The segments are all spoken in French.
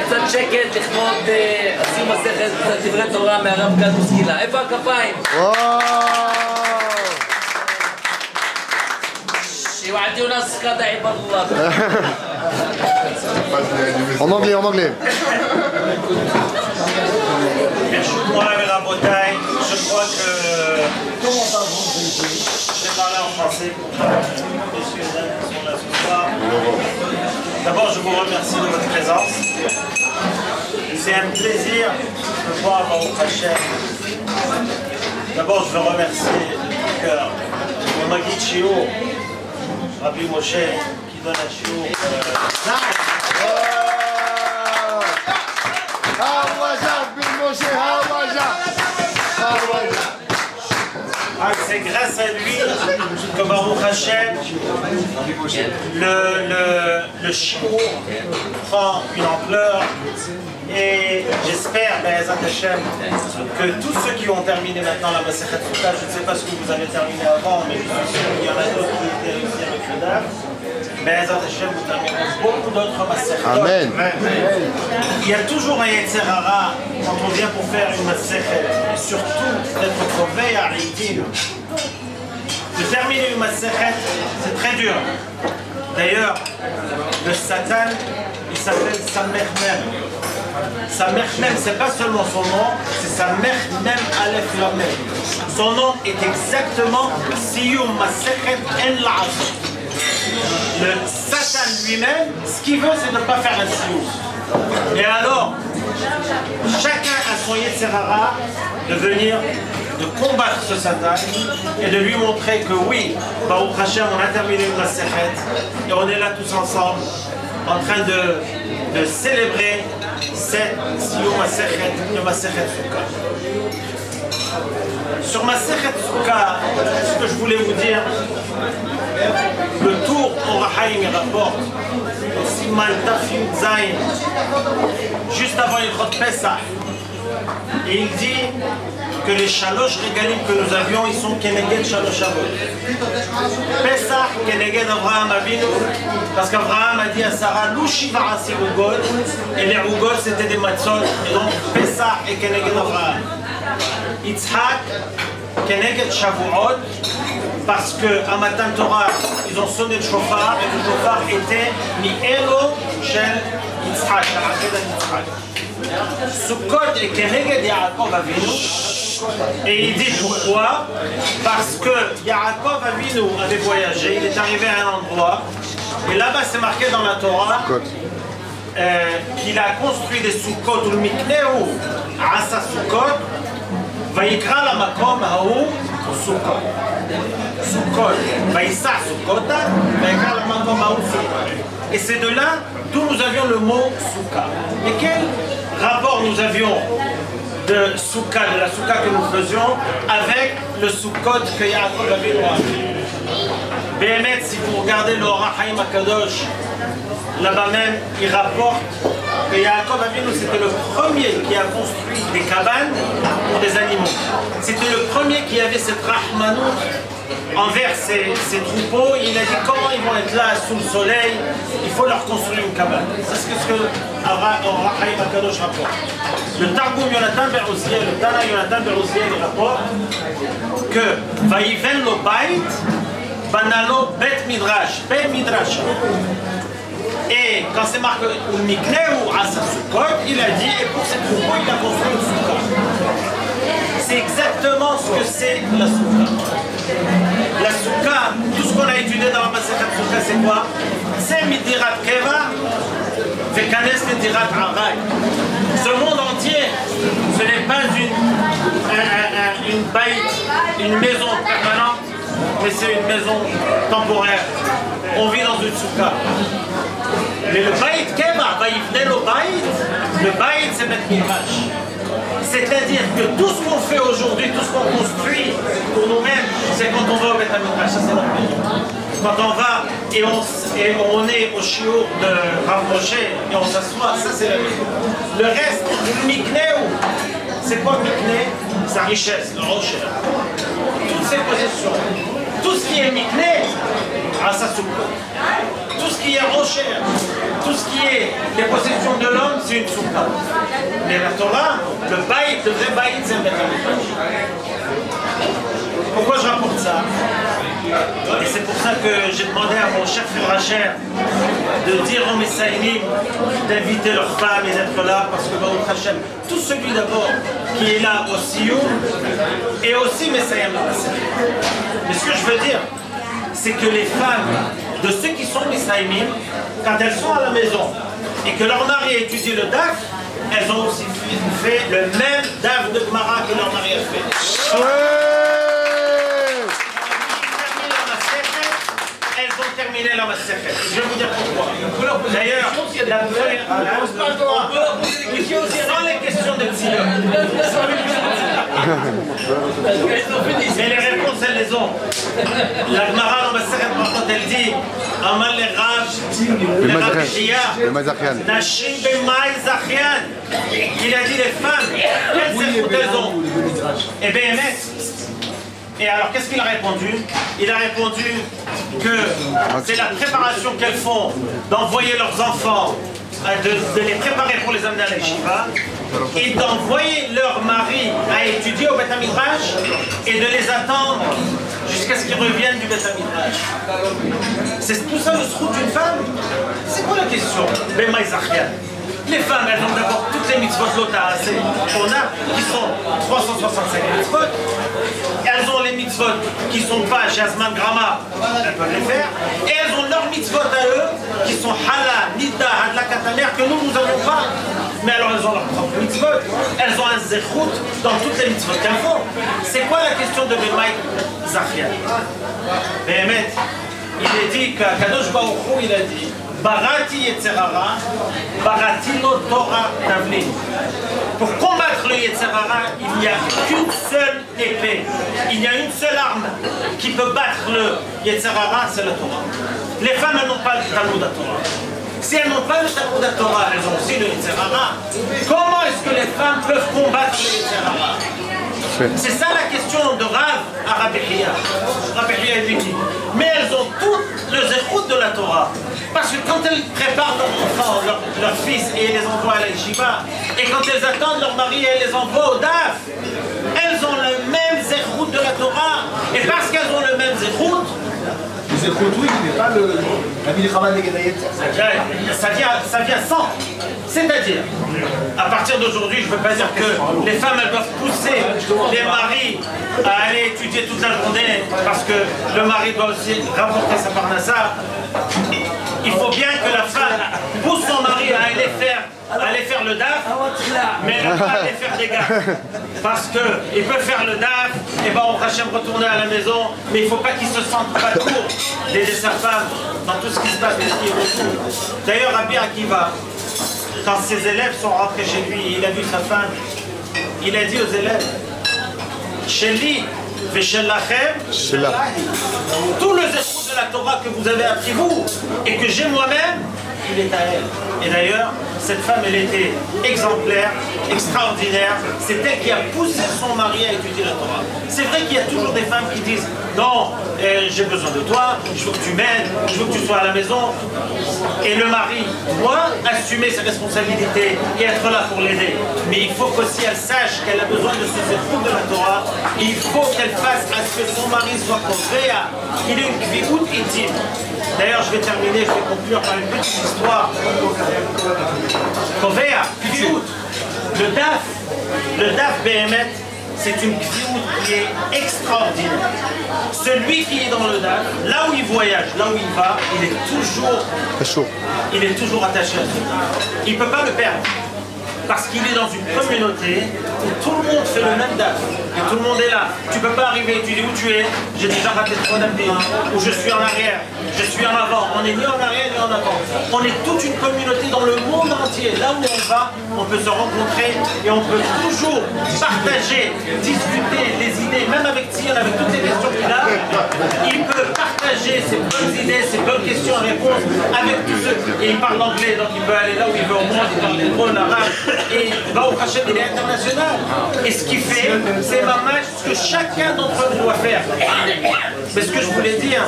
קצת שקט לכבוד עשו מסכת דברי תורה מהרב גד בוסקילה. איפה הכפיים? שיועדיו נס קדע עיבר אללה. En anglais. Moi, Rabotai, je crois que je vais parler en français pour messieurs et dames qui sont là ce soir. D'abord, je vous remercie de votre présence. C'est un plaisir de voir Baruch Hashem. D'abord, je veux remercier du cœur le Maguid Shiur, Rabbi Moshe, qui donne un shiur. C'est grâce à lui que Baruch Hashem, le shiur prend une ampleur et j'espère, Be'ezat Hashem, que tous ceux qui ont terminé maintenant la Masechet Sukkah, je ne sais pas ce que vous avez terminé avant, mais je suis sûr qu'il y en a d'autres qui étaient réussis avec le DAF. Be'ezat Hashem, vous terminerez beaucoup d'autres Masechet. Amen. Il y a toujours un Yetzer Hara quand on vient pour faire une Masechet, et surtout d'être trouvé à Ritin. De terminer une Masechet, c'est très dur. D'ailleurs, le Satan, il s'appelle Samechnem. Samechnem, c'est pas seulement son nom, c'est Samechnem Aleph Lamed. Son nom est exactement Siyum Masechet En La'asot. Le Satan lui-même, ce qu'il veut, c'est de ne pas faire un Siyum. Et alors, chacun a son Yetzer Hara de venir, de combattre ce Satan et de lui montrer que oui, Baruch Hashem, on a terminé une Masechet et on est là tous ensemble en train de célébrer cette Siyum Masechet, le Masechet Sukkah. Sur Masechet Sukkah, ce que je voulais vous dire, le tour au Rahaim rapporte au Siman Tafim Zayin, juste avant Ilchot Pesach, et il dit que les Shalosh Regalim que nous avions, ils sont Keneged Shalosh Avot. Pesach, Keneged Avraham Avinu, parce qu'Avraham a dit à Sarah, Louchiva Asi Ugod, et les Ugod c'était des matzot, et donc Pesach et Keneged Avraham. Yitzhak, Keneged Shavuot, parce qu'à Matan Torah, ils ont sonné le shofar, et le shofar était Mi'elo Shel Yitzhak, la Akedat Yitzhak. Sukkot et Keneged Yaakov Avinu. Et il dit pourquoi? Parce que Yaakov Avinu avait voyagé, il est arrivé à un endroit, et là-bas c'est marqué dans la Torah qu'il a construit des Sukkot ou le Mikneu, Asa Sukkot, Vayikra la Makom Haou Sukkot. Sukkot, Vayissa Sukkota, Vayikra la Makom Haou Sukkot. Et c'est de là d'où nous avions le mot Sukkah. Et quel rapport nous avions de Sukkah, de la Sukkah que nous faisions, avec le Sukkot que Yaakov Avinu a fait. Béhémet, si vous regardez le Or HaChaim HaKadosh, là-bas même, il rapporte que Yaakov Avinu, c'était le premier qui a construit des cabanes pour des animaux. C'était le premier qui avait cette rahmanout envers ses troupeaux. Il a dit comment ils vont être là sous le soleil, il faut leur construire une cabane. C'est ce que Or HaChaim HaKadosh rapporte. Le Targum Yonatan Ben Uziel, le Tana Yonatan Ben Uziel, il rapporte que Vaïven lo Bait, Banalo Bet Midrash, Bet Midrash. Et quand c'est marqué ou Mikneu Asa Sukkot, il a dit, et pour ces troupeaux, il a construit une Sukkah. C'est exactement ce que c'est la Sukkah. La Sukkah, tout ce qu'on a étudié dans la Masechet Sukkah, c'est quoi? C'est Midirat Keva, Vekanes Midirat Aray. Ce monde entier, ce n'est pas une baït, une maison permanente, mais c'est une maison temporaire. On vit dans une Sukkah. Mais le baït Keva, le baït c'est Beth Midrash. C'est-à-dire que tout ce qu'on fait aujourd'hui, tout ce qu'on construit pour nous-mêmes, c'est quand on va au Beth Midrash, ça c'est notre maison. Quand on va et on est au shiur de Rav Moshe et on s'assoit, ça c'est la maison. Le reste, le Mikneu, c'est quoi Mikneu? Sa richesse, le rocher. Toutes ses possessions. Tout ce qui est Mikneu, à sa soupe. Tout ce qui est rocher, tout ce qui est les possessions de l'homme, c'est une soupe. pas. Mais la Torah, le baït, le vrai baït, c'est le Beth Amikdash. Pourquoi je rapporte ça? Et c'est pour ça que j'ai demandé à mon cher frère Racher de dire aux Messaïnim d'inviter leurs femmes et d'être là, parce que Baruch Hashem, tout celui d'abord qui est là au Sioum et aussi Messaïm. Mais ce que je veux dire, c'est que les femmes de ceux qui sont Messaïmim, quand elles sont à la maison et que leur mari a étudié le DAF, elles ont aussi fait le même DAF de Gemara que leur mari a fait. Elles ont terminé la Masechet. Je vais vous dire pourquoi. D'ailleurs, sans les questions de Tzilot. Mais les réponses, elles les ont. La Gemara dans Masechet, quand elle dit Amal le Rav, le Rav Shia, Nashim B'mai Zachian. Il a dit les femmes, quelles écoutes elles ont? Eh bien, et alors, qu'est-ce qu'il a répondu? Il a répondu que c'est la préparation qu'elles font d'envoyer leurs enfants, de les préparer pour les amener à l'Yeshiva, et d'envoyer leur mari à étudier au Beth Amikdash et de les attendre jusqu'à ce qu'ils reviennent du Beth Amikdash. C'est tout ça le srout d'une femme? C'est quoi la question? B'mai Zachian. Les femmes, elles ont d'abord toutes les mitzvot lota qu'on a, qui sont 365 mitzvot. Elles ont les mitzvot qui ne sont pas Jasman Grama, elles peuvent les faire. Et elles ont leurs mitzvot à eux, qui sont Hala, Nida, Hadla Katamer, que nous n'avons pas. Mais alors elles ont leurs propres mitzvot. Elles ont un zechout dans toutes les mitzvot qu'elles font. C'est quoi la question de B'mai Zachian? Béhémet, il est dit qu'Akadosh Baruch Hu, il a dit Barati Yetzerara, Barati no Torah Tavlin. Pour combattre le Yetzerara, il n'y a qu'une seule épée. Il y a une seule arme qui peut battre le Yetzerara, c'est la Torah. Les femmes, elles n'ont pas le Talmud à Torah. Si elles n'ont pas le Talmud à Torah, elles ont aussi le Yetzerara. Comment est-ce que les femmes peuvent combattre le Yetzerara? C'est ça la question de Rav à Rabbi Hiya. Rabbi Hiya lui dit, mais elles ont tout le zéchout de la Torah. Parce que quand elles préparent leurs enfants, leurs fils, et les envoient à la yeshiva, et quand elles attendent leur mari et les envoient au DAF, elles ont le même zéchout de la Torah. Et parce qu'elles ont le même zéchout, le zéchout, oui, mais pas la milchama negadayet. ça vient sans. C'est-à-dire, à partir d'aujourd'hui, je ne veux pas dire que les femmes elles doivent pousser les maris à aller étudier toute la journée parce que le mari doit aussi rapporter sa parnassa. Il faut bien que la femme pousse son mari à aller faire le DAF, mais elle va pas aller faire des gaffes. Parce qu'il peut faire le DAF, et ben on va retourner à la maison, mais il ne faut pas qu'il se sente pas court d'aider sa femme dans tout ce qui se passe. D'ailleurs, Rabbi Akiva, quand ses élèves sont rentrés chez lui, il a vu sa femme, il a dit aux élèves, chez lui, tout le zéro de la Torah que vous avez appris vous, et que j'ai moi-même, il est à elle. Et d'ailleurs, cette femme, elle était exemplaire, extraordinaire. C'est elle qui a poussé son mari à étudier la Torah. C'est vrai qu'il y a toujours des femmes qui disent « Non, j'ai besoin de toi, je veux que tu m'aides, je veux que tu sois à la maison. » Et le mari doit assumer ses responsabilités et être là pour l'aider. Mais il faut qu'aussi elle sache qu'elle a besoin de ce zéro de la Torah. Et il faut qu'elle fasse à ce que son mari soit Kovéa, qu'il ait une kvihout intime. D'ailleurs, je vais terminer, je vais conclure par une petite histoire. Kovéa, kvihout. Le DAF Béhémet, c'est une kvihout qui est extraordinaire. Celui qui est dans le DAF, là où il voyage, là où il va, il est toujours attaché à ce DAF. Il ne peut pas le perdre. Parce qu'il est dans une communauté où tout le monde fait le même DAF. Et tout le monde est là. Tu ne peux pas arriver, tu dis où tu es. J'ai déjà raté 3 DAF, ou je suis en arrière, je suis en avant. On n'est ni en arrière ni en avant. On est toute une communauté dans le monde entier. Là où on va, on peut se rencontrer et on peut toujours partager, discuter les idées, même avec Tion, avec toutes les questions qu'il a. Il peut partager ses bonnes idées, ses bonnes questions à réponse avec tous ceux. Et il parle anglais, donc il peut aller là où il veut au monde, il parle hébreu, l'arabe. Et Baruch Hashem, il est international. Et ce qu'il fait, c'est ce que chacun d'entre nous doit faire. Mais ce que je voulais dire,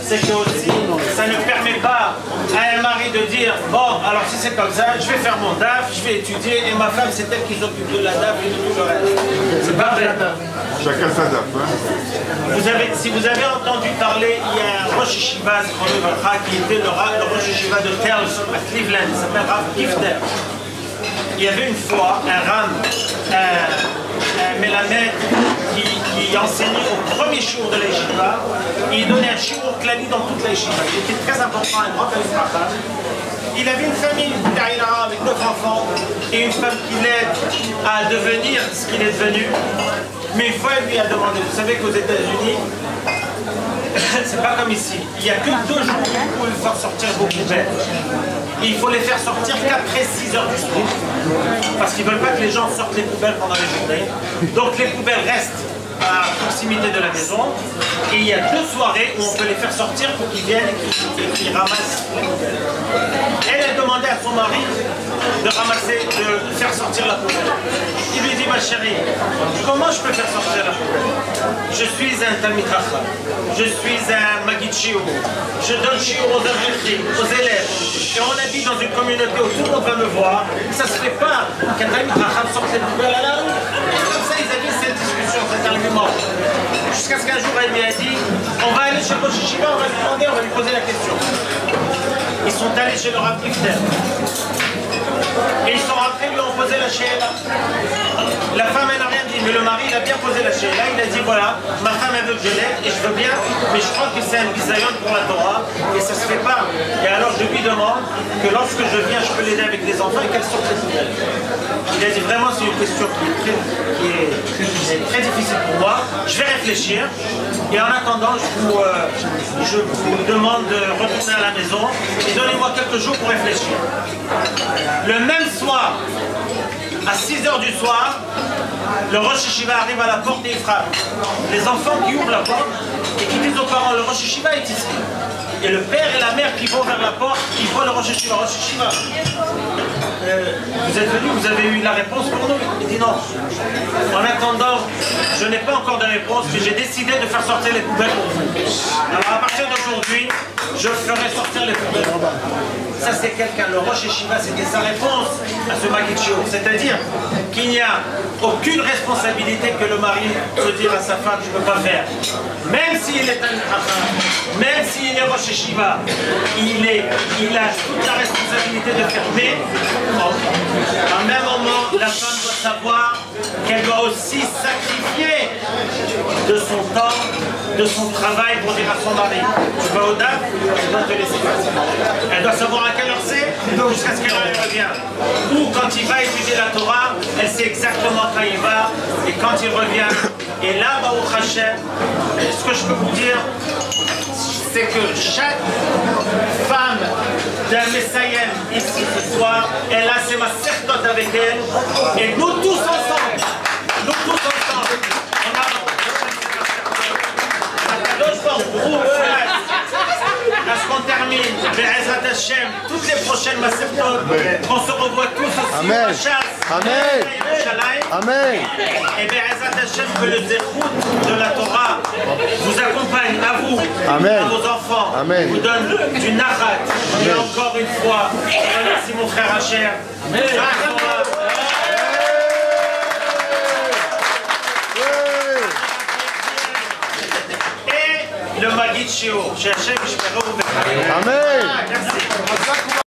c'est que aussi, ça ne permet pas à un mari de dire bon, alors si c'est comme ça, je vais faire mon DAF, je vais étudier, et ma femme, c'est elle qui s'occupe de la DAF et de tout le reste. C'est pas vrai. Chacun sa DAF. Hein. Si vous avez entendu parler, il y a un Rosh Yeshiva qui était le Rosh Yeshiva de Telz à Cleveland, il s'appelle Rav Gifter. Il y avait une fois un Ram, un Melamed qui enseignait au premier jour de la Yeshiva. Il donnait un shiur clani dans toute la Yeshiva. Il était très important, un grand Talmid. Il avait une famille, une daïra avec 9 enfants et une femme qui l'aide à devenir ce qu'il est devenu. Mais une fois, elle lui a demandé, vous savez qu'aux États-Unis, c'est pas comme ici. Il n'y a que 2 jours où vous pouvez faire sortir vos poubelles. Et il faut les faire sortir qu'après 6 heures du soir. Parce qu'ils ne veulent pas que les gens sortent les poubelles pendant les journées. Donc les poubelles restent à proximité de la maison. Et il y a 2 soirées où on peut les faire sortir pour qu'ils viennent et qu'ils ramassent les poubelles. Elle a demandé à son mari de ramasser, de faire sortir la poubelle. Il lui dit, ma chérie, comment je peux faire sortir la poubelle? Je suis un Talmid Chacham, je suis un Magid Shiur, je donne Shiur aux Avrechim, aux élèves, et on habite dans une communauté où tout le monde va me voir. Ça ne se fait pas qu'un Talmid Chacham sorte les poubelles à la rue. Comme ça, ils avaient cette discussion, cet argument. Jusqu'à ce qu'un jour, elle lui a dit, on va aller chez le Rosh Yeshiva, on va lui demander, on va lui poser la question. Ils sont allés chez le Rav Gifter. Et ils sont rentrés, lui ont posé la sheila. La femme, elle n'a rien dit, mais le mari, il a bien posé la sheila. Il a dit, voilà, ma femme, elle veut que je l'aide, et je veux bien, mais je crois que c'est un bisayon pour la Torah, et ça se fait pas. Et alors, je lui demande que lorsque je viens, je peux l'aider avec les enfants, et qu'elle sorte les poubelles. Il a dit, vraiment, c'est une question qui est très difficile pour moi. Je vais réfléchir, et en attendant, je vous demande de retourner à la maison, et donnez-moi quelques jours pour réfléchir. Le même soir, à 6 heures du soir, le Rosh Yeshiva arrive à la porte et il frappe. Les enfants qui ouvrent la porte et qui disent aux parents, le Rosh Yeshiva est ici. Et le père et la mère qui vont vers la porte, ils voient le Rosh Yeshiva. Rosh Yeshiva, vous êtes venus, vous avez eu la réponse pour nous? Il dit non. En attendant, je n'ai pas encore de réponse, mais j'ai décidé de faire sortir les poubelles pour vous. Alors à partir d'aujourd'hui, je ferai sortir les poubelles. Ça c'est quelqu'un, le Rosh Yeshiva, c'était sa réponse à ce Magid Shiur. C'est-à-dire qu'il n'y a aucune responsabilité que le mari peut dire à sa femme, je ne peux pas faire. Même s'il est un Chacham, même s'il est Rosh Yeshiva, il a toute la responsabilité de faire. Mais, en même moment, la femme doit savoir qu'elle doit aussi sacrifier de son temps, de son travail pour dire à son mari, tu vas au DAF, je dois te laisser passer. Elle doit savoir à quelle heure c'est, jusqu'à ce qu'elle revient. Ou quand il va étudier la Torah, elle sait exactement quand il va et quand il revient. Et là, Baruch Hashem, ce que je peux vous dire, c'est que chaque femme d'un Messayem ici ce soir, elle a ses masertot avec elle, et nous tous ensemble, on a à ce qu'on termine, Be'ezrat Hashem, toutes les prochaines masertot, qu'on se revoit tous aussi Amen. au chasse. Amen. Amen. Et Be'ezrat Hashem, que le zéchout de la Torah vous accompagne, à vous, Amen. à vos enfants, Amen. vous donne du nachat. Et encore une fois, merci mon frère Hacher. Et le Magid Shiur, chez Hachem, je peux vous. Amen. Merci.